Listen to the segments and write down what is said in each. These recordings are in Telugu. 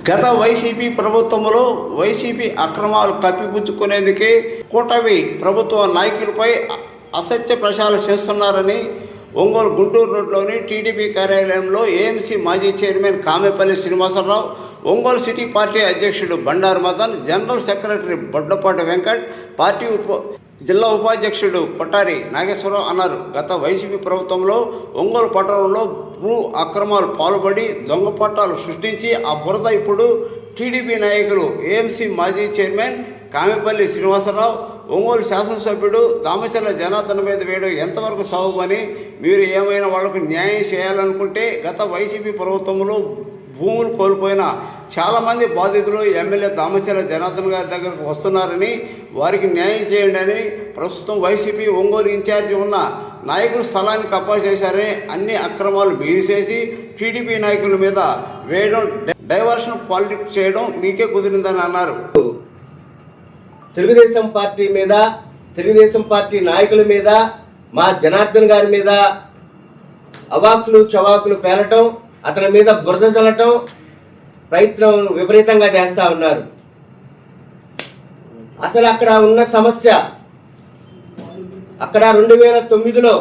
గత వైసీపీ ప్రభుత్వంలో వైసీపీ అక్రమాలు కప్పిపుచ్చుకునేందుకే కూటమి ప్రభుత్వ నాయకులపై అసత్య ప్రచారాలు చేస్తున్నారని ఒంగోలు గుంటూరు రోడ్లోని టీడీపీ కార్యాలయంలో ఏఎంసీ మాజీ chairman Kamepalli Srinivasa Rao, Ongole city party అధ్యక్షుడు Bandaru Madan, general secretary Boddapati Venkat, party జిల్లా ఉపాధ్యక్షుడు కొట్టారి నాగేశ్వరరావు అన్నారు. గత వైసీపీ ప్రభుత్వంలో ఒంగోలు పట్టణంలో భూ అక్రమాలు పాల్పడి దొంగ పట్టాలు సృష్టించి ఆ బురద ఇప్పుడు టీడీపీ నాయకులు ఏఎంసీ మాజీ చైర్మన్ కామెపల్లి శ్రీనివాసరావు, ఒంగోలు శాసనసభ్యుడు దామచర్ల జనార్దన్ మీద వేయడం ఎంతవరకు సబబని, మీరు ఏమైనా వాళ్లకు న్యాయం చేయాలనుకుంటే గత వైసీపీ ప్రభుత్వంలో భూములు కోల్పోయిన చాలామంది బాధితులు ఎమ్మెల్యే దామచర్ల జనార్దన్ గారి దగ్గరకు వస్తున్నారని, వారికి న్యాయం చేయండి అని ప్రస్తుతం వైసీపీ ఒంగోలు ఇన్ఛార్జి ఉన్న నాయకులు స్థలాన్ని కప్పా చేశారని, అన్ని అక్రమాలు మీరిసేసి టీడీపీ నాయకుల మీద వేయడం, డైవర్షన్ పాలిటిక్స్ చేయడం మీకే కుదిరిందని అన్నారు. తెలుగుదేశం పార్టీ మీద, తెలుగుదేశం పార్టీ నాయకుల మీద, మా జనార్దన్ గారి మీద అవాకులు చవాకులు పేలటం, అతని మీద బురద చల్లటం ప్రయత్నం విపరీతంగా చేస్తూ ఉన్నారు. అసలు అక్కడ ఉన్న సమస్య, అక్కడ 2009లో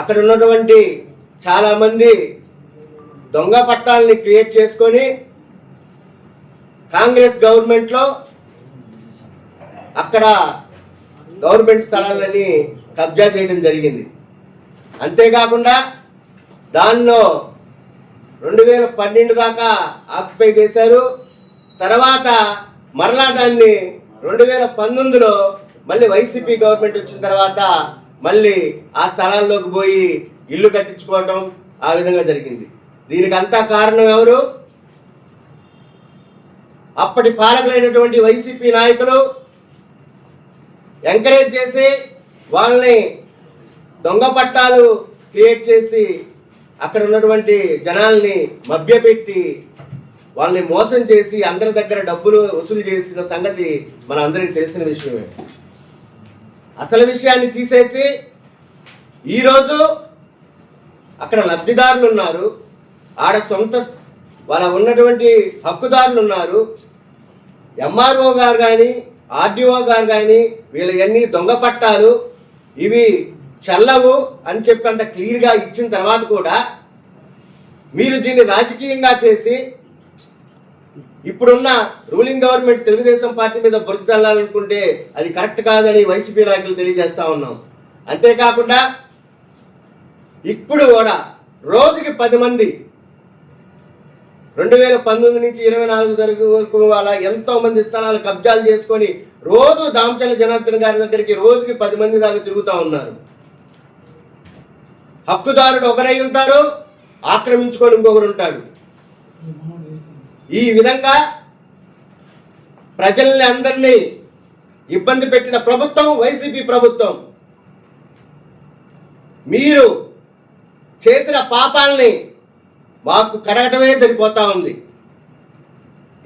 అక్కడ ఉన్నటువంటి చాలామంది దొంగ పట్టాలని క్రియేట్ చేసుకొని కాంగ్రెస్ గవర్నమెంట్లో అక్కడ గవర్నమెంట్ స్థలాలని కబ్జా చేయడం జరిగింది. అంతేకాకుండా దానిలో 2012 దాకా ఆక్యుపై చేశారు. తర్వాత మరలా దాన్ని 2019లో మళ్ళీ వైసీపీ గవర్నమెంట్ వచ్చిన తర్వాత మళ్ళీ ఆ స్థలాల్లోకి పోయి ఇల్లు కట్టించుకోవడం ఆ విధంగా జరిగింది. దీనికి అంతా కారణం ఎవరు? అప్పటి పాలకులైనటువంటి వైసీపీ నాయకులు ఎంకరేజ్ చేసి వాళ్ళని దొంగ పట్టాలు క్రియేట్ చేసి అక్కడ ఉన్నటువంటి జనాల్ని మభ్యపెట్టి వాళ్ళని మోసం చేసి అందరి దగ్గర డబ్బులు వసూలు చేసిన సంగతి మన అందరికీ తెలిసిన విషయమే. అసలు విషయాన్ని తీసేసి ఈరోజు అక్కడ లబ్ధిదారులు ఉన్నారు, ఆడ సొంత వాళ్ళ ఉన్నటువంటి హక్కుదారులు ఉన్నారు. ఎంఆర్ఓ గారు కానీ ఆర్డీఓ గారు కానీ వీళ్ళన్నీ దొంగ పట్టాలు, ఇవి చల్లవు అని చెప్పి అంత క్లియర్గా ఇచ్చిన తర్వాత కూడా మీరు దీన్ని రాజకీయంగా చేసి ఇప్పుడున్న రూలింగ్ గవర్నమెంట్ తెలుగుదేశం పార్టీ మీద బురద చల్లాలనుకుంటే అది కరెక్ట్ కాదని వైసీపీ నాయకులు తెలియజేస్తా ఉన్నాం. అంతేకాకుండా ఇప్పుడు కూడా రోజుకి 10 మంది 2019 నుంచి 24 వరకు అలా ఎంతో మంది స్థలాలు కబ్జాలు చేసుకొని రోజు దామచర్ల జనార్దన్ గారి దగ్గరికి రోజుకి 10 మంది దాకా తిరుగుతూ ఉన్నారు. హక్కుదారుడు ఒకరై ఉంటారు, ఆక్రమించుకొని ఇంకొకరు ఉంటాడు. ఈ విధంగా ప్రజల్ని అందరినీ ఇబ్బంది పెట్టిన ప్రభుత్వం వైసీపీ ప్రభుత్వం. మీరు చేసిన పాపాలని మాకు కడగటమే సరిపోతా ఉంది.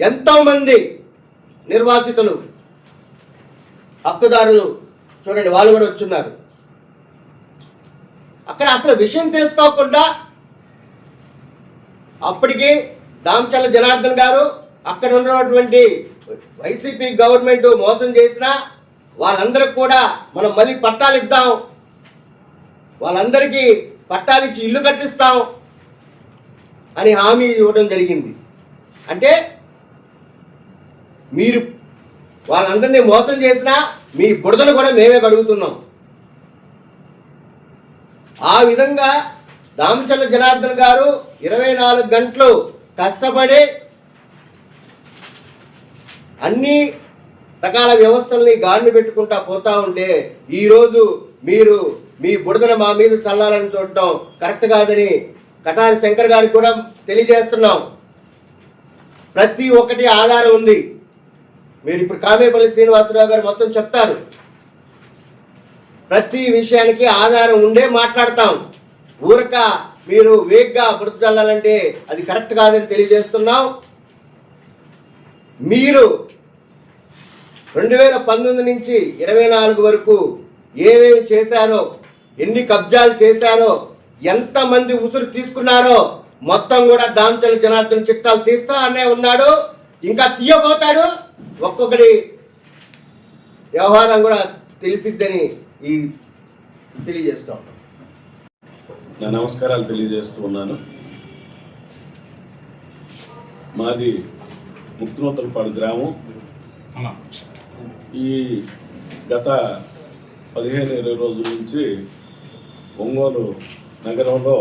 ఎంతోమంది నిర్వాసితులు హక్కుదారులు చూడండి, వాళ్ళు కూడా వచ్చున్నారు. అక్కడ అసలు విషయం తెలుసుకోకుండా అప్పటికి దామచర్ల జనార్దన్ గారు అక్కడ ఉన్నటువంటి వైసీపీ గవర్నమెంట్ మోసం చేసినా వాళ్ళందరికి కూడా మనం మళ్ళీ పట్టాలు ఇద్దాం, వాళ్ళందరికీ పట్టాలు ఇచ్చి ఇల్లు కట్టిస్తాం అని హామీ ఇవ్వడం జరిగింది. అంటే మీరు వాళ్ళందరినీ మోసం చేసినా మీ బురదను కూడా మేమే కడుగుతున్నాం. ఆ విధంగా దామచర్ల జనార్దన్ గారు 24 గంటలు కష్టపడి అన్ని రకాల వ్యవస్థల్ని గాడిని పెట్టుకుంటా పోతా ఉంటే ఈరోజు మీరు మీ బురదను మా మీద చల్లాలని చూడటం కరెక్ట్ కాదని కటారి శంకర్ గారికి కూడా తెలియజేస్తున్నాం. ప్రతి ఒక్కటి ఆధారం ఉంది. మీరు ఇప్పుడు కామెపల్లి శ్రీనివాసరావు గారు మొత్తం చెప్తారు. ప్రతి విషయానికి ఆధారం ఉండే మాట్లాడతాం. ఊరక మీరు వేగ్గా బురద చల్లాలంటే అది కరెక్ట్ కాదని తెలియజేస్తున్నాం. మీరు 2019 నుంచి 24 వరకు ఏమేమి చేశారో, ఎన్ని కబ్జాలు చేశారో, ఎంతమంది ఉసురు తీసుకున్నారో మొత్తం కూడా దామచల జనార్దన్ చిట్టాలు తీస్తా అనే ఉన్నాడు, ఇంకా తీయబోతాడు. ఒక్కొక్కటి వ్యవహారం కూడా తెలిసిద్దని ఈ తెలియజేస్తా ఉన్నాను. నా నమస్కారాలు తెలియజేస్తూ ఉన్నాను. మాది ముక్తినూతలపాడు గ్రామం. ఈ గత 15-20 రోజుల నుంచి ఒంగోలు నగరంలో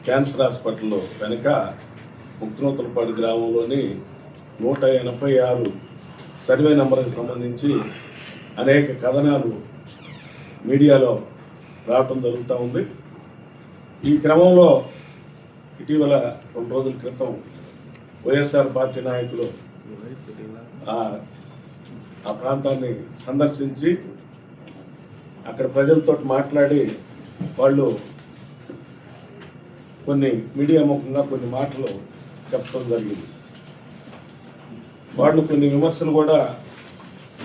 క్యాన్సర్ హాస్పిటల్ వెనుక ముక్తినూతలపాడు గ్రామంలోని 186 సర్వే నెంబర్కి సంబంధించి అనేక కథనాలు మీడియాలో రావటం జరుగుతూ ఉంది. ఈ క్రమంలో ఇటీవల 2 రోజుల క్రితం వైఎస్ఆర్ పార్టీ నాయకులు ఆ ప్రాంతాన్ని సందర్శించి అక్కడ ప్రజలతో మాట్లాడి వాళ్ళు కొన్ని మీడియా ముఖంగా కొన్ని మాటలు చెప్పడం జరిగింది. వాళ్ళు కొన్ని విమర్శలు కూడా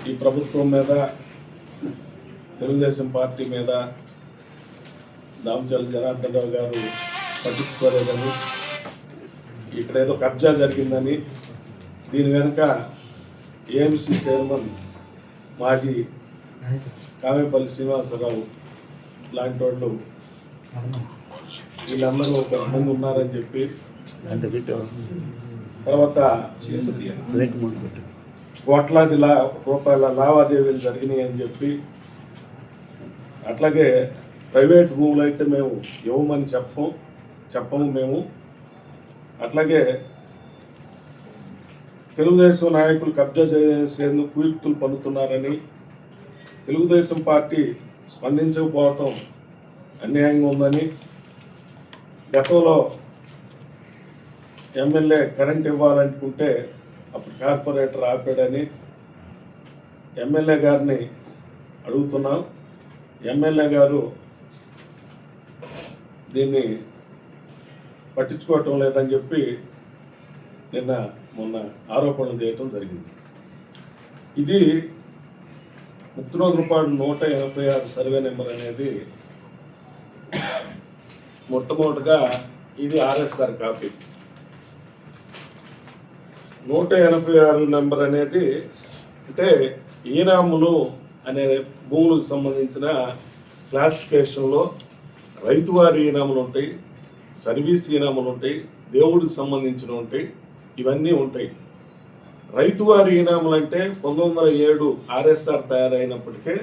ఈ ప్రభుత్వం మీద, తెలుగుదేశం పార్టీ మీద, దామచల జనార్దన్ రావు గారు పట్టించుకోలేదని, ఇక్కడ ఏదో కబ్జా జరిగిందని, దీని వెనుక ఏఎంసీ చైర్మన్ మాజీ కావేపల్లి శ్రీనివాసరావు లాంటి వాళ్ళు వీళ్ళందరూ కొంతమంది ఉన్నారని చెప్పి, తర్వాత కోట్లాది రూపాయల లావాదేవీలు జరిగినాయి అని చెప్పి, అట్లాగే ప్రైవేట్ భూములు అయితే మేము ఇవ్వమని చెప్పము మేము, అట్లాగే తెలుగుదేశం నాయకులు కబ్జా చేసేందుకు కుయుక్తులు పన్నుతున్నారని, తెలుగుదేశం పార్టీ స్పందించకపోవటం అన్యాయంగా ఉందని, గతంలో ఎమ్మెల్యే కరెంట్ ఇవ్వాలనుకుంటే అప్పుడు కార్పొరేటర్ ఆపాడని ఎమ్మెల్యే గారిని అడుగుతున్నాం. ఎమ్మెల్యే గారు దీన్ని పట్టించుకోవటం లేదని చెప్పి మొన్న ఆరోపణలు చేయటం జరిగింది. ఇది ముక్తినూతలపాడు 186 సర్వే నెంబర్ అనేది మొట్టమొదటిగా ఇది ఆర్ఎస్ఆర్ కాపీ. 186 నెంబర్ అనేది అంటే ఈనాములు అనే భూములకు సంబంధించిన క్లాసిఫికేషన్లో రైతువారి ఈనాములు ఉంటాయి, సర్వీస్ ఈనాములు ఉంటాయి, దేవుడికి సంబంధించిన ఉంటాయి, ఇవన్నీ ఉంటాయి. రైతువారి ఈనాములు అంటే 1907 ఆర్ఎస్ఆర్ తయారైనప్పటికే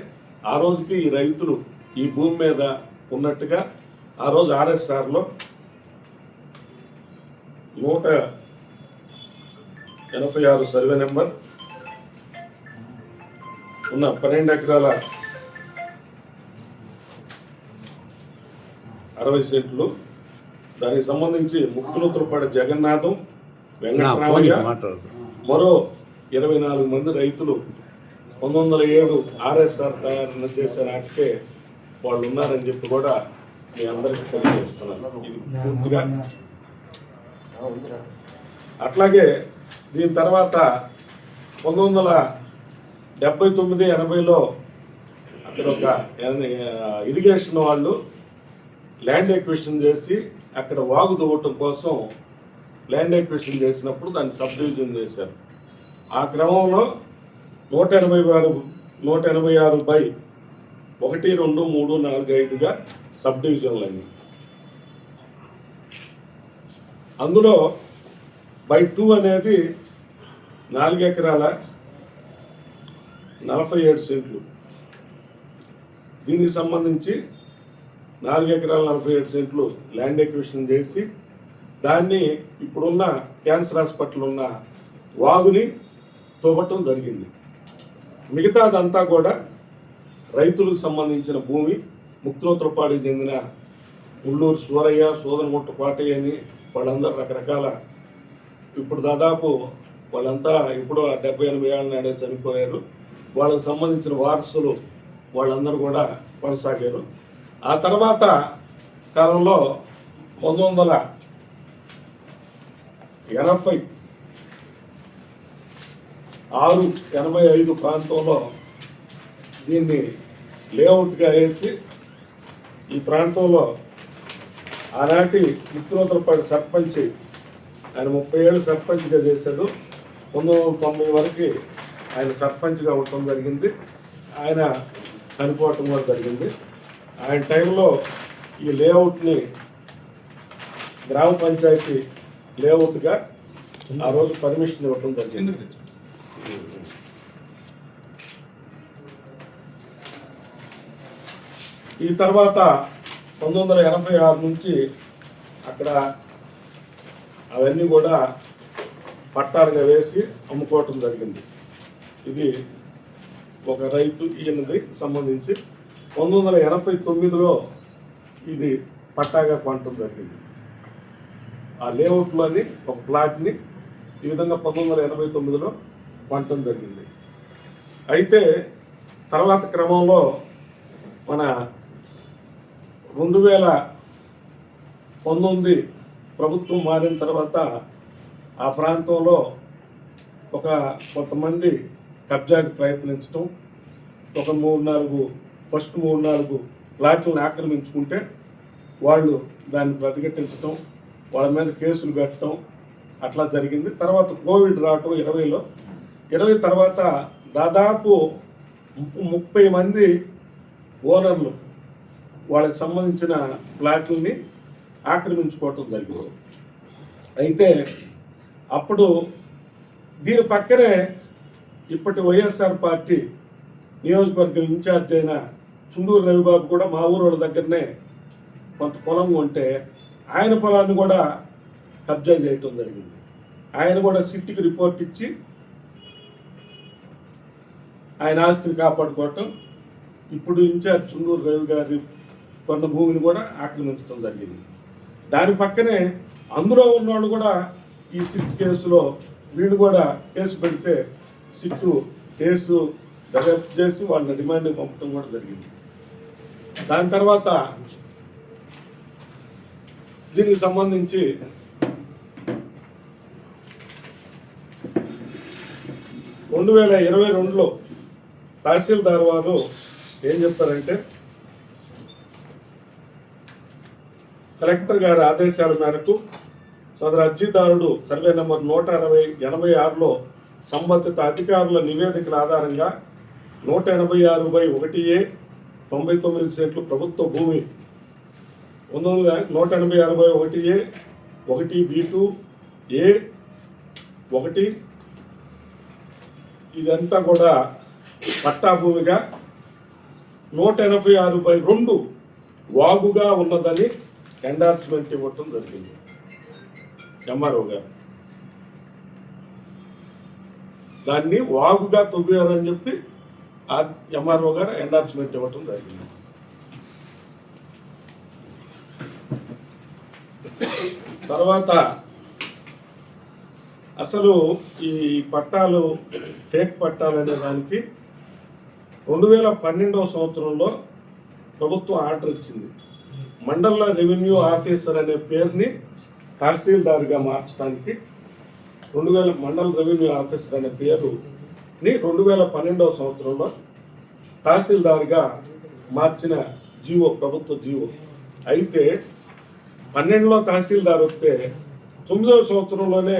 ఆ రోజుకి ఈ రైతులు ఈ భూమి మీద ఉన్నట్టుగా ఆ రోజు ఆర్ఎస్ఆర్లో 186 సర్వే నెంబర్ ఉన్న 12 ఎకరాల 60 సెంట్లు, దానికి సంబంధించి ముక్తినూతలపాడు జగన్నాథం, వెంకటరామయ్య, మరో 24 మంది రైతులు 1907 ఆర్ఎస్ఆర్ తయారు చేసే నాటికే వాళ్ళు ఉన్నారని చెప్పి కూడా మీ అందరికీ తెలియజేస్తున్నారు. ఇది పూర్తిగా. అట్లాగే దీని తర్వాత 1979-80లో అక్కడ ఒక ఇరిగేషన్ వాళ్ళు ల్యాండ్ ఎక్విజిషన్ చేసి అక్కడ వాగు దువ్వటం కోసం ల్యాండ్ ఎక్విజిషన్ చేసినప్పుడు దాన్ని సబ్ డివిజన్ చేశారు. ఆ క్రమంలో 186/1, 2, 3, 4, 5గా సబ్ డివిజన్లు అయింది. అందులో /2 అనేది 4 ఎకరాల 47 సెంట్లు. దీనికి సంబంధించి 4 ఎకరాల 47 సెంట్లు ల్యాండ్ ఎక్విజిషన్ చేసి దాన్ని ఇప్పుడున్న క్యాన్సర్ హాస్పిటల్ ఉన్న వాగుని తవ్వటం జరిగింది. మిగతాదంతా కూడా రైతులకు సంబంధించిన భూమి. ముక్తినూతలపాడుకి చెందిన ముళ్ళూరు సూరయ్య, సోదనగుట్ట పాటయ్య అని వాళ్ళందరూ రకరకాల, ఇప్పుడు దాదాపు వాళ్ళంతా ఇప్పుడు 70-80 ఏళ్ళ నాడే చనిపోయారు. వాళ్ళకి సంబంధించిన వారసులు వాళ్ళందరూ కూడా కొనసాగారు. ఆ తర్వాత కాలంలో 1986-85 ప్రాంతంలో దీన్ని లేఅవుట్గా వేసి ఈ ప్రాంతంలో ఆనాటి ముత్తునూతలపాడు సర్పంచ్, ఆయన 30 ఏళ్ళు సర్పంచ్గా చేశాడు. 1990 వరకు ఆయన సర్పంచ్గా ఉండటం జరిగింది. ఆయన చనిపోవటం కూడా జరిగింది. ఆయన టైంలో ఈ లేఅవుట్ని గ్రామ పంచాయతీ లేఅవుట్గా ఆ రోజు పర్మిషన్ ఇవ్వటం జరిగింది. ఈ తర్వాత 1986 నుంచి అక్కడ అవన్నీ కూడా పట్టాలుగా వేసి అమ్ముకోవటం జరిగింది. ఇది ఒక రైతు ఈయనది సంబంధించి 1989లో ఇది పట్టాగా కొనటం జరిగింది. ఆ లేఅవుట్లోని ఒక ప్లాట్ని ఈ విధంగా 1989లో కొనటం జరిగింది. అయితే తర్వాత క్రమంలో మన 2019 ప్రభుత్వం మారిన తర్వాత ఆ ప్రాంతంలో కొంతమంది కబ్జాకి ప్రయత్నించడం, ఒక 3-4 ప్లాట్లను ఆక్రమించుకుంటే వాళ్ళు దాన్ని ప్రతిఘటించడం, వాళ్ళ మీద కేసులు పెట్టడం అట్లా జరిగింది. తర్వాత కోవిడ్ రావటం 20 తర్వాత దాదాపు 30 మంది ఓనర్లు వాళ్ళకి సంబంధించిన ప్లాట్లని ఆక్రమించుకోవటం జరిగింది. అయితే అప్పుడు దీని పక్కనే ఇప్పటి వైఎస్ఆర్ పార్టీ నియోజకవర్గం ఇన్ఛార్జ్ అయిన చుండూరు రవిబాబు కూడా మా ఊరోళ్ళ దగ్గరనే కొంత పొలం ఉంటే ఆయన పొలాన్ని కూడా కబ్జా చేయటం జరిగింది. ఆయన కూడా సిట్టికి రిపోర్ట్ ఇచ్చి ఆయన ఆస్తిని కాపాడుకోవటం, ఇప్పుడు ఇన్ఛార్జ్ చుండూరు రవి గారి కొన్న భూమిని కూడా ఆక్రమించడం జరిగింది. దాని పక్కనే అందులో ఉన్నవాళ్ళు కూడా ఈ సిట్ కేసులో వీళ్ళు కూడా కేసు పెడితే సిట్టు కేసు దర్యాప్తు చేసి వాళ్ళ రిమాండ్కి పంపడం కూడా జరిగింది. దాని తర్వాత దీనికి సంబంధించి రెండు 2022లో తహసీల్దార్ వారు ఏం చెప్పారంటే, కలెక్టర్ గారి ఆదేశాల మేరకు సదరు అర్జీదారుడు సర్వే నంబర్ 186లో సంబంధిత అధికారుల నివేదికల ఆధారంగా 186/1A 99 సెంట్లు ప్రభుత్వ భూమి 186/1A 1B2A 1 ఇదంతా కూడా పట్టా భూమిగా 186/2 వాగుగా ఉన్నదని ఎండార్స్మెంట్ ఇవ్వటం జరిగింది. ఎంఆర్ఓ గారు దాన్ని వాగుగా తవ్వారని చెప్పి ఆ ఎంఆర్ఓ గారు ఎండార్స్మెంట్ ఇవ్వటం జరిగింది. తర్వాత అసలు ఈ పట్టాలు ఫేక్ పట్టాలు అనే దానికి 2012వ సంవత్సరంలో ప్రభుత్వం ఆర్డర్ ఇచ్చింది. మండల రెవెన్యూ ఆఫీసర్ అనే పేరుని తహసీల్దార్గా మార్చడానికి మండల రెవెన్యూ ఆఫీసర్ అనే పేరుని 2012వ సంవత్సరంలో తహసీల్దార్గా మార్చిన జీవో, ప్రభుత్వ జీవో. అయితే 12లో తహసీల్దార్ వస్తే 9వ సంవత్సరంలోనే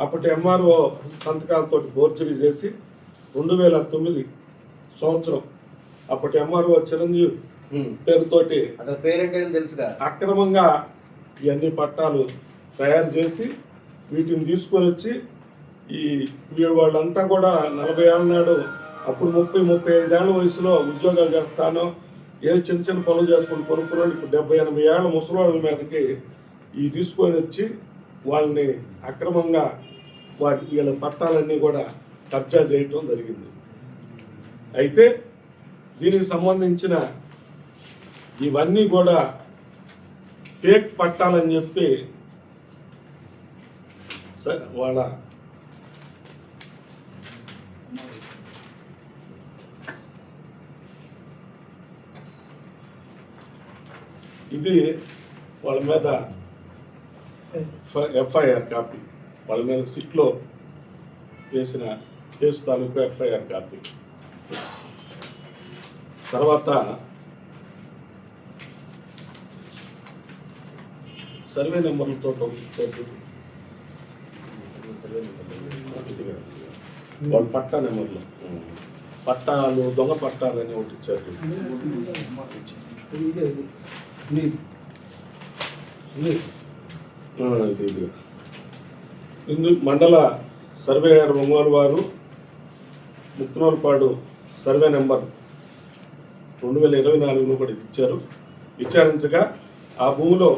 అప్పటి ఎంఆర్ఓ సంతకాలతో ఫోర్జరీ చేసి 2009 సంవత్సరం అప్పటి ఎంఆర్ఓ చిరంజీవి పేరుతోటి అతని పేరేంటే తెలుసుగా అక్రమంగా ఇవన్నీ పట్టాలు తయారు చేసి వీటిని తీసుకొని వచ్చి వాళ్ళంతా కూడా 40 ఏళ్ళ నాడు అప్పుడు 30-35 ఏళ్ళ వయసులో ఉద్యోగాలు చేస్తాను, చిన్న చిన్న పనులు చేసుకుని కొనుక్కున్నాడు. ఇప్పుడు 70-80 ఏళ్ళ ముసలివాళ్ళ మీదకి తీసుకొని వచ్చి వాళ్ళని అక్రమంగా వీళ్ళ పట్టాలన్నీ కూడా కబ్జా చేయటం జరిగింది. అయితే దీనికి సంబంధించిన ఇవన్నీ కూడా ఫేక్ పట్టాలని చెప్పి వాళ్ళ ఇది వాళ్ళ మీద ఎఫ్ఐఆర్ కాపీ, వాళ్ళ మీద సిట్లో వేసిన కేసు తాలూకు ఎఫ్ఐఆర్ కాపీ. తర్వాత సర్వే నెంబర్లతో వాళ్ళు పట్టా నెంబర్లు పట్టాలు దొంగ పట్టాలు అని ఒకటి ఇచ్చారు. ఇందు మండల సర్వేయర్ ఒంగోలు వారు ముక్తనోల్పాడు సర్వే నెంబర్ 2024లో కూడా ఇచ్చారు. విచారించగా ఆ భూమిలో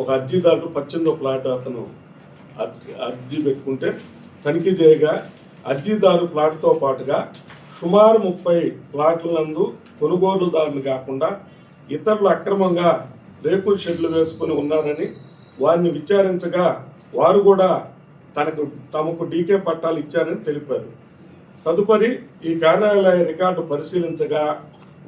ఒక అర్జీదారుడు 18వ ప్లాట్ అతను అర్జీ పెట్టుకుంటే తనిఖీ చేయగా అర్జీదారు ప్లాట్తో పాటుగా సుమారు 30 ప్లాట్ల నందు కొనుగోలుదారులు కాకుండా ఇతరులు అక్రమంగా రేకుల షెడ్లు వేసుకుని ఉన్నారని వారిని విచారించగా వారు కూడా తమకు డీకే పట్టాలు ఇచ్చారని తెలిపారు. తదుపరి ఈ కార్యాలయ రికార్డు పరిశీలించగా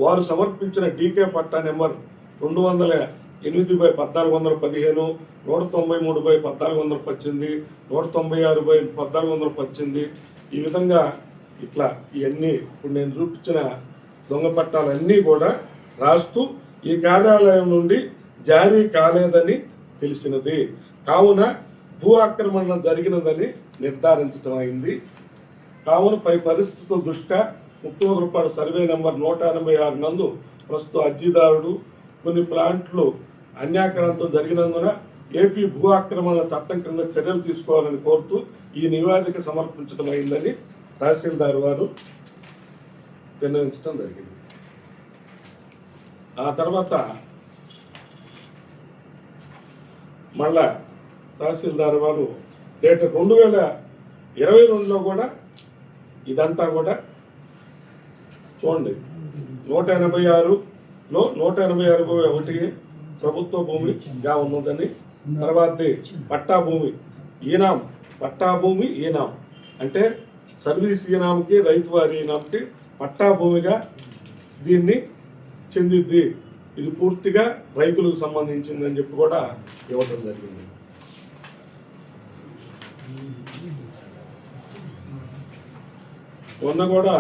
వారు సమర్పించిన డీకే పట్టా నెంబర్ 208/1415, 193/1418, 196/1418 ఈ విధంగా ఇట్లా ఇవన్నీ ఇప్పుడు నేను చూపించిన దొంగ పట్టాలన్నీ కూడా రాస్తూ ఈ కార్యాలయం నుండి జారీ కాలేదని తెలిసినది. కావున భూ ఆక్రమణ జరిగినదని నిర్ధారించడం అయింది. కావున పై పరిస్థితుల దృష్ట్యా ముక్తనోల్పాడు సర్వే నెంబర్ 186 నందు ప్రస్తుత అర్జీదారుడు కొన్ని ప్లాంట్లు అన్యాక్రాంతం జరిగినందున ఏపీ భూ ఆక్రమణ చట్టం కింద చర్యలు తీసుకోవాలని కోరుతూ ఈ నివేదిక సమర్పించడం అయిందని తహసీల్దార్ వారు విన్నవించడం జరిగింది. ఆ తర్వాత మళ్ళా తహసీల్దార్ వారు డేట్ 2022లో కూడా ఇదంతా కూడా చూడండి 186లో 186/1 ప్రభుత్వ భూమిగా ఉన్నదని, తర్వాత పట్టా భూమి ఈనాం అంటే సర్వీస్ ఈనాంకి రైతు వారి ఈనాంకి పట్టా భూమిగా దీన్ని చెందిద్ది, ఇది పూర్తిగా రైతులకు సంబంధించిందని చెప్పి కూడా ఇవ్వటం జరిగింది. మొన్న కూడా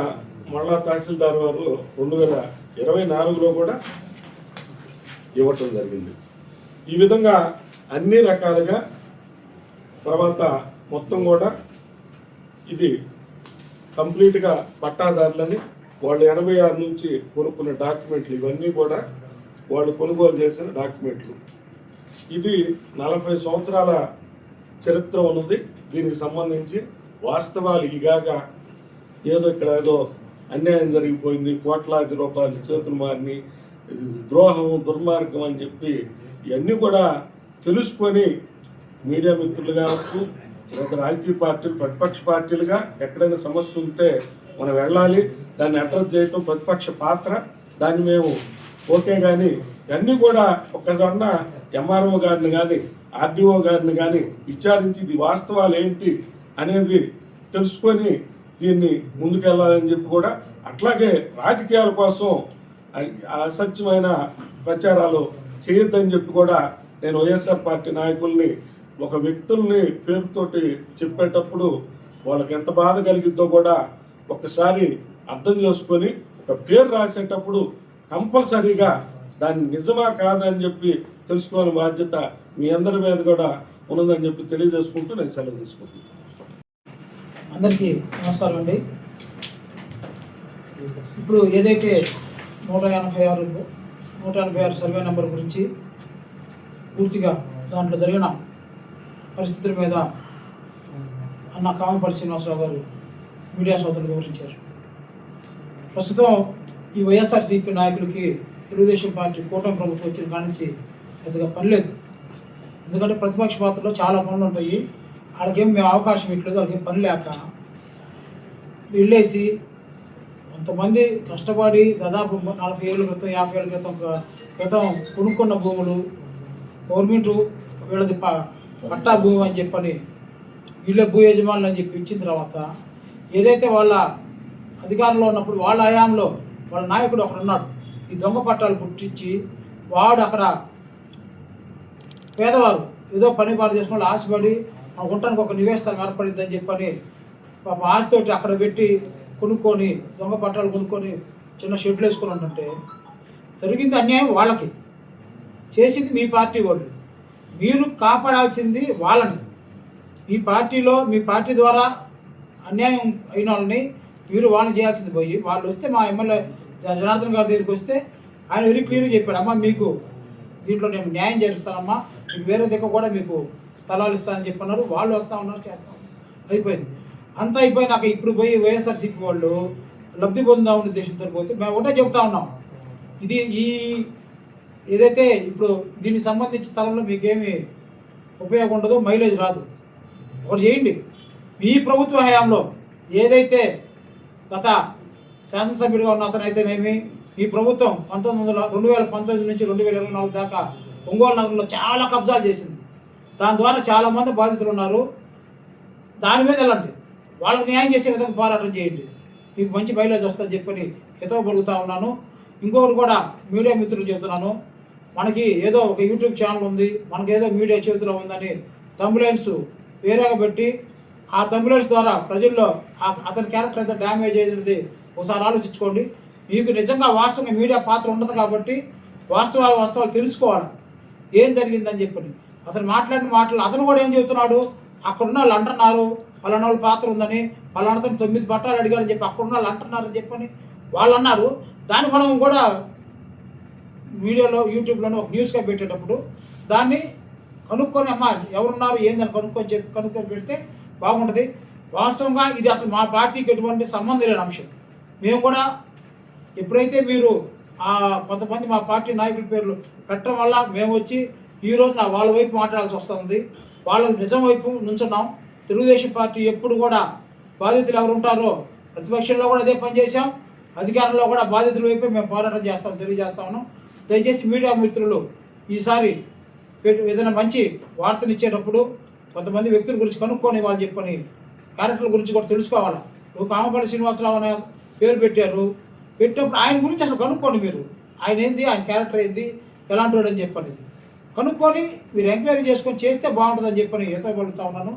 మళ్ళా తహసీల్దార్ వారు 2024లో కూడా ఇవ్వటం జరిగింది. ఈ విధంగా అన్ని రకాలుగా తర్వాత మొత్తం కూడా ఇది కంప్లీట్గా పట్టాదారులని వాళ్ళు 86 నుంచి కొనుక్కున్న డాక్యుమెంట్లు ఇవన్నీ కూడా వాళ్ళు కొనుగోలు చేసిన డాక్యుమెంట్లు. ఇది 40 సంవత్సరాల చరిత్ర ఉన్నది. దీనికి సంబంధించి వాస్తవాలు ఇగాగా ఏదో ఇక్కడ ఏదో అన్యాయం జరిగిపోయింది, కోట్లాది రూపాయలు చేతులు మారిని, ద్రోహం దుర్మార్గం అని చెప్పి ఇవన్నీ కూడా తెలుసుకొని మీడియా మిత్రులు కావచ్చు, రాజకీయ పార్టీలు ప్రతిపక్ష పార్టీలుగా ఎక్కడైనా సమస్య ఉంటే మనం వెళ్ళాలి, దాన్ని అడ్రస్ చేయటం ప్రతిపక్ష పాత్ర, దాన్ని మేము ఓకే. కానీ ఇవన్నీ కూడా ఒకసారి ఎంఆర్ఓ గారిని కానీ ఆర్డీఓ గారిని కానీ విచారించి ఇది వాస్తవాలు ఏంటి అనేది తెలుసుకొని దీన్ని ముందుకెళ్ళాలని చెప్పి కూడా, అట్లాగే రాజకీయాల కోసం అసత్యమైన ప్రచారాలు చేయొద్దని చెప్పి కూడా నేను వైఎస్ఆర్ పార్టీ నాయకుల్ని ఒక వ్యక్తుల్ని పేరుతోటి చెప్పేటప్పుడు వాళ్ళకి ఎంత బాధ కలిగిద్దో కూడా ఒక్కసారి అర్థం చేసుకొని ఒక పేరు రాసేటప్పుడు కంపల్సరీగా దాన్ని నిజమా కాదని చెప్పి తెలుసుకోవాలని బాధ్యత మీ అందరి మీద కూడా ఉన్నదని చెప్పి తెలియజేసుకుంటూ నేను సెలవు తీసుకుంటున్నాను. అందరికీ నమస్కారం అండి. ఇప్పుడు ఏదైతే 186 సర్వే నెంబర్ గురించి పూర్తిగా దాంట్లో జరిగిన పరిస్థితుల మీద అన్న కామంపల్లి శ్రీనివాసరావు గారు మీడియా సోదరులు వివరించారు. ప్రస్తుతం ఈ వైఎస్ఆర్సీపీ నాయకులకి తెలుగుదేశం పార్టీ కూటమి ప్రభుత్వం వచ్చిన కాడి నుంచి పెద్దగా పని లేదు. ఎందుకంటే ప్రతిపక్ష పాత్రలో చాలా పనులు ఉంటాయి, వాళ్ళకేం మేము అవకాశం ఇట్లేదు, వాళ్ళకేం పని లేక వెళ్ళేసి కొంతమంది కష్టపడి దాదాపు 40 ఏళ్ళ క్రితం 50 ఏళ్ళ క్రితం కొనుక్కున్న భూములు గవర్నమెంట్ వీళ్ళది పట్టా భూమి అని చెప్పని వీళ్ళే భూ యజమానులు అని చెప్పి ఇచ్చిన తర్వాత ఏదైతే వాళ్ళ అధికారంలో ఉన్నప్పుడు వాళ్ళ హయాంలో వాళ్ళ నాయకుడు అక్కడ ఉన్నాడు, ఈ దొంగ పట్టాలు పుట్టించి వాడు అక్కడ పేదవారు ఏదో పని పాటు చేసుకుని ఆశపడి ఉండటానికి ఒక నివేశనం ఏర్పడిందని చెప్పని పాప ఆశతోటి అక్కడ పెట్టి కొనుక్కొని దొంగ పట్టాలు కొనుక్కొని చిన్న షెడ్లు వేసుకొని ఉంటుంటే జరిగింది అన్యాయం వాళ్ళకి, చేసింది మీ పార్టీ వాళ్ళు. మీరు కాపాడాల్సింది వాళ్ళని. మీ పార్టీలో మీ పార్టీ ద్వారా అన్యాయం అయిన వాళ్ళని మీరు వాళ్ళని చేయాల్సింది పోయి, వాళ్ళు వస్తే మా ఎమ్మెల్యే జనార్దన్ గారి దగ్గరికి వస్తే ఆయన వెరీ క్లియర్గా చెప్పాడు, అమ్మా మీకు దీంట్లో నేను న్యాయం చేస్తానమ్మా, మీకు వేరే దగ్గర కూడా మీకు స్థలాలు ఇస్తానని చెప్పన్నారు. వాళ్ళు వస్తూ ఉన్నారు, చేస్తాం, అయిపోయింది. అంతా అయిపోయినాక ఇప్పుడు పోయి వైఎస్ఆర్సీపీ వాళ్ళు లబ్ధి పొందామని ఉద్దేశంతో పోతే మేము ఒకటే చెప్తా ఉన్నాం, ఇది ఏదైతే ఇప్పుడు దీనికి సంబంధించిన స్థలంలో మీకేమి ఉపయోగం ఉండదు, మైలేజ్ రాదు. ఒకటి చేయండి, మీ ప్రభుత్వ హయాంలో ఏదైతే గత శాసనసభ్యుడిగా ఉన్న అతనైతేనేమి, ఈ ప్రభుత్వం 2019 నుంచి 2024 దాకా ఒంగోలు నగరంలో చాలా కబ్జాలు చేసింది. దాని ద్వారా చాలామంది బాధితులు ఉన్నారు. దాని మీద వెళ్ళండి, వాళ్ళకి న్యాయం చేసే విధంగా పోరాటం చేయండి, మీకు మంచి మైలేజ్ వస్తుందని చెప్పని హితవు పలుకుతా ఉన్నాను. ఇంకొకటి కూడా మీడియా మిత్రులు చెబుతున్నాను, మనకి ఏదో ఒక యూట్యూబ్ ఛానల్ ఉంది, మనకి ఏదో మీడియా చేతిలో ఉందని తంబులైన్స్ వేరేగా పెట్టి ఆ తంబులైన్స్ ద్వారా ప్రజల్లో అతని క్యారెక్టర్ ఎంత డ్యామేజ్ అయ్యేది ఒకసారి ఆలోచించుకోండి. మీకు నిజంగా వాస్తవంగా మీడియా పాత్ర ఉండదు కాబట్టి వాస్తవాలు తెలుసుకోవాలి ఏం జరిగిందని చెప్పని. అతను మాట్లాడిన మాటలు అతను కూడా ఏం చెబుతున్నాడు, అక్కడున్న వాళ్ళు అంటున్నారు పలానా వాళ్ళ పాత్ర ఉందని, పలానా 9 పట్టాలు అడిగారని చెప్పి అక్కడున్న వాళ్ళు అంటున్నారని చెప్పని వాళ్ళు అన్నారు. దాన్ని మనం కూడా వీడియోలో యూట్యూబ్లోనే ఒక న్యూస్గా పెట్టేటప్పుడు దాన్ని కనుక్కొని అమ్మా ఎవరున్నారు ఏందని కనుక్కొని పెడితే బాగుంటుంది. వాస్తవంగా ఇది అసలు మా పార్టీకి ఎటువంటి సంబంధం లేని అంశం. మేము కూడా ఎప్పుడైతే మీరు కొంతమంది మా పార్టీ నాయకుల పేర్లు పెట్టడం వల్ల మేము వచ్చి ఈరోజు వాళ్ళ వైపు మాట్లాడాల్సి వస్తుంది. వాళ్ళ నిజం వైపు నుంచున్నాం. తెలుగుదేశం పార్టీ ఎప్పుడు కూడా బాధితులు ఎవరు ఉంటారో ప్రతిపక్షంలో కూడా అదే పనిచేసాం, అధికారంలో కూడా బాధితుల వైపే మేము పోరాటం తెలియజేస్తా ఉన్నాం. దయచేసి మీడియా మిత్రులు ఈసారి ఏదైనా మంచి వార్తనిచ్చేటప్పుడు కొంతమంది వ్యక్తుల గురించి కనుక్కొని వాళ్ళు చెప్పని క్యారెక్టర్ల గురించి కూడా తెలుసుకోవాలి. నువ్వు కామపల్లి శ్రీనివాసరావు అనే పేరు పెట్టినప్పుడు ఆయన గురించి అసలు కనుక్కోండి. మీరు ఆయన ఏంది, ఆయన క్యారెక్టర్ ఏంది, ఎలాంటి వాడు అని చెప్పనేది కనుక్కొని మీరు ఎంక్వైరీ చేసుకొని చేస్తే బాగుంటుందని చెప్పని ఎత్తగలుగుతా ఉన్నాను.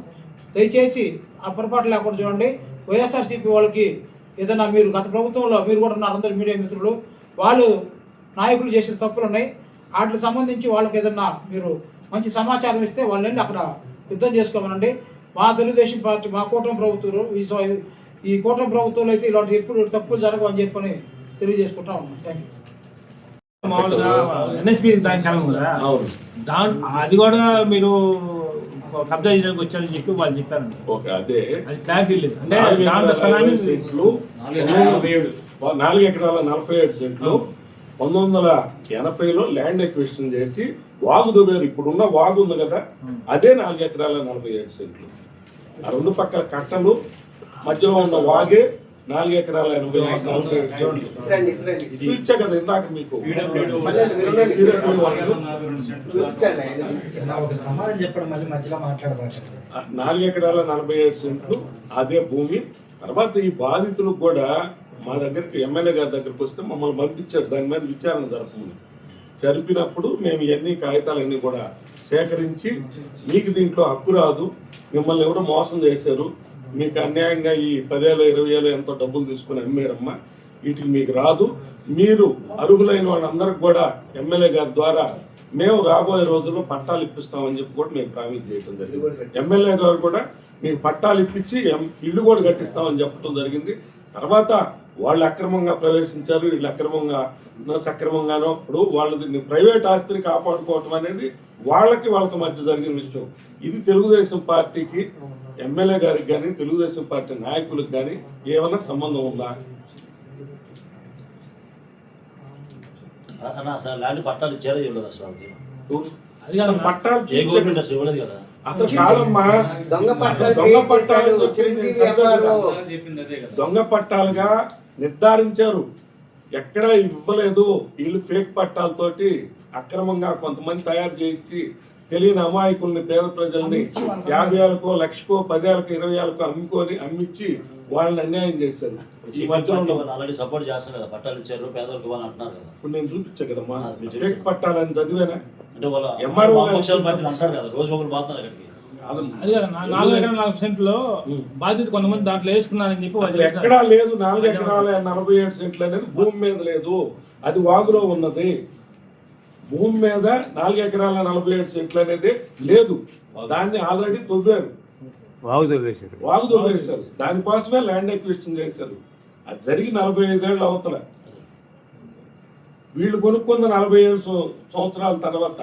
దయచేసి ఆ పొరపాటు లేకుండా చూడండి. వైఎస్ఆర్సీపీ వాళ్ళకి ఏదైనా మీరు గత ప్రభుత్వంలో మీరు కూడా ఉన్నారు, అందరు మీడియా మిత్రులు, వాళ్ళు నాయకులు చేసిన తప్పులు ఉన్నాయి, వాటికి సంబంధించి వాళ్ళకి ఏదన్నా మీరు మంచి సమాచారం ఇస్తే వాళ్ళని అక్కడ యుద్ధం చేసుకోమనండి. మా తెలుగుదేశం పార్టీ మా కూటమి ప్రభుత్వం ఈ కూటమి ప్రభుత్వంలో అయితే ఇలాంటి ఎప్పుడు తప్పులు జరగవు అని చెప్పని తెలియజేసుకుంటా ఉన్నాం. Thank you. మామూలుగా ఎన్ఎస్పీ దాని కాలం కదా, అది కూడా మీరు కబ్జా చేయడానికి వచ్చారని చెప్పి వాళ్ళు చెప్పారు. ఓకే, అదే అది క్లారిటీ లేదు. అంటే దాంట్లో స్థలాన్ని 4 ఎకరాల 47 సెంట్లు 1980లో ల్యాండ్ ఎక్విజిషన్ చేసి వాగు దువ్వారు. ఇప్పుడున్న వాగు ఉంది కదా, అదే 4 ఎకరాల 47 సెంట్లు. ఆ 2 పక్కల కట్టలు మధ్యలో ఉన్న వాగే 4 ఎకరాల 47 సెంట్లు. చూచా కదా ఇందాక మీకు. 4 ఎకరాల 47 సెంట్లు అదే భూమి. తర్వాత ఈ బాధితులకు కూడా మా దగ్గరికి ఎమ్మెల్యే గారి దగ్గరికి వస్తే మమ్మల్ని పంపించారు, దాని మీద విచారణ జరపమని. జరిపినప్పుడు మేము ఇవన్నీ కాగితాలన్నీ కూడా సేకరించి, మీకు దీంట్లో హక్కు రాదు, మిమ్మల్ని ఎవరో మోసం చేశారు, మీకు అన్యాయంగా ఈ 10,000 20,000 ఎంతో డబ్బులు తీసుకుని అమ్మారమ్మా, వీటికి మీకు రాదు, మీరు అర్హులైన వాళ్ళందరికి కూడా ఎమ్మెల్యే గారి ద్వారా మేము రాబోయే రోజుల్లో పట్టాలు ఇప్పిస్తామని చెప్పి కూడా మేము ప్రామిస్ చేయడం జరిగింది. ఎమ్మెల్యే గారు కూడా మీకు పట్టాలు ఇప్పించి ఇల్లు కూడా కట్టిస్తామని చెప్పడం జరిగింది. తర్వాత వాళ్ళు అక్రమంగా ప్రవేశించారు, వీళ్ళు అక్రమంగా సక్రమంగానో, ఇప్పుడు వాళ్ళది ప్రైవేట్ ఆస్తిని కాపాడుకోవటం అనేది వాళ్ళకి మధ్య జరిగిన విషయం. ఇది తెలుగుదేశం పార్టీకి ఎమ్మెల్యే గారికి కానీ తెలుగుదేశం పార్టీ నాయకులకు కానీ ఏమైనా సంబంధం ఉందా? పట్టాలు ఇచ్చారో ఇవ్వలేదు అసలు పట్టాలు ఇవ్వలేదు కదా. అసలు కాదమ్మా, దొంగ పట్టాలుగా నిర్ధారించారు, ఎక్కడా ఇవ్వలేదు. వీళ్ళు ఫేక్ పట్టాలతోటి అక్రమంగా కొంతమంది తయారు చేయించి తెలియని అమాయకుల్ని, పేద ప్రజల్ని 50,000కో 1,00,000కో 10,000కో 20,000కో అమ్మిచ్చి వాళ్ళని అన్యాయం చేశారు. ఈ మధ్యలో ఆల్రెడీ సపోర్ట్ చేస్తారు కదా, పట్టాలు ఇచ్చారు పేదలకు ఇవ్వాలని అంటున్నారు కదా. ఇప్పుడు నేను చూపించా కదమ్మా ఫేక్ పట్టాలని చదివేనా? అంటే వాళ్ళ ఎంఆర్ఓ అంటారు కదా, రోజు ఒకరు పోతున్నారు అక్కడికి. అది కదా 4 ఎకరాల 40 సెంట్లో బాధ్యత కొంతమంది దాంట్లో వేసుకున్నారని చెప్పి అసలు ఎక్కడా లేదు. 4 ఎకరాల 47 సెంట్లు అనేది భూమి మీద లేదు, అది వాగులో ఉన్నది. భూమి మీద 4 ఎకరాల 47 సెంట్లు అనేది లేదు. దాన్ని ఆల్రెడీ తవ్వారు, వాగు తవ్వేశారు. దానికోసమే ల్యాండ్ ఎక్విజిషన్ చేశారు. అది జరిగి 45 ఏళ్ళు అవతల, వీళ్ళు కొనుక్కున్న 47 సంవత్సరాల తర్వాత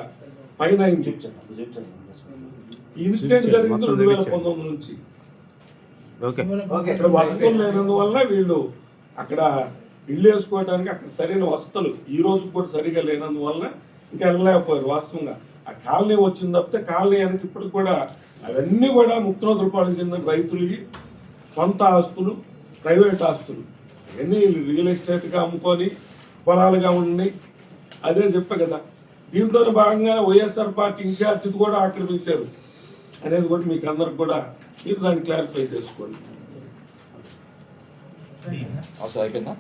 పైన అయింది. ఈ ఇన్సిడెంట్ జరిగింది 2019 నుంచి. అక్కడ వసతులు లేనందువల్ల వీళ్ళు అక్కడ ఇల్లు వేసుకోవడానికి అక్కడ సరైన వసతులు ఈ రోజు కూడా సరిగా లేనందువల్ల ఇంకా వెళ్ళలేకపోయారు. వాస్తవంగా ఆ కాలనీ వచ్చింది తప్పితే కాలనీ వెనక ఇప్పటికి కూడా అవన్నీ కూడా ముక్తనోదరపాటు చెందిన రైతులకి సొంత ఆస్తులు, ప్రైవేట్ ఆస్తులు అవన్నీ రియల్ ఎస్టేట్గా అమ్ముకొని పొలాలుగా ఉన్నాయి. అదే చెప్పా కదా, దీంట్లోనే భాగంగా వైఎస్ఆర్ పార్టీ ఇన్ఛార్జిది కూడా ఆక్రమించారు అనేది కూడా మీకు అందరికి కూడా మీరు దాన్ని క్లారిఫై చేసుకోండి. అయిపోయిందా?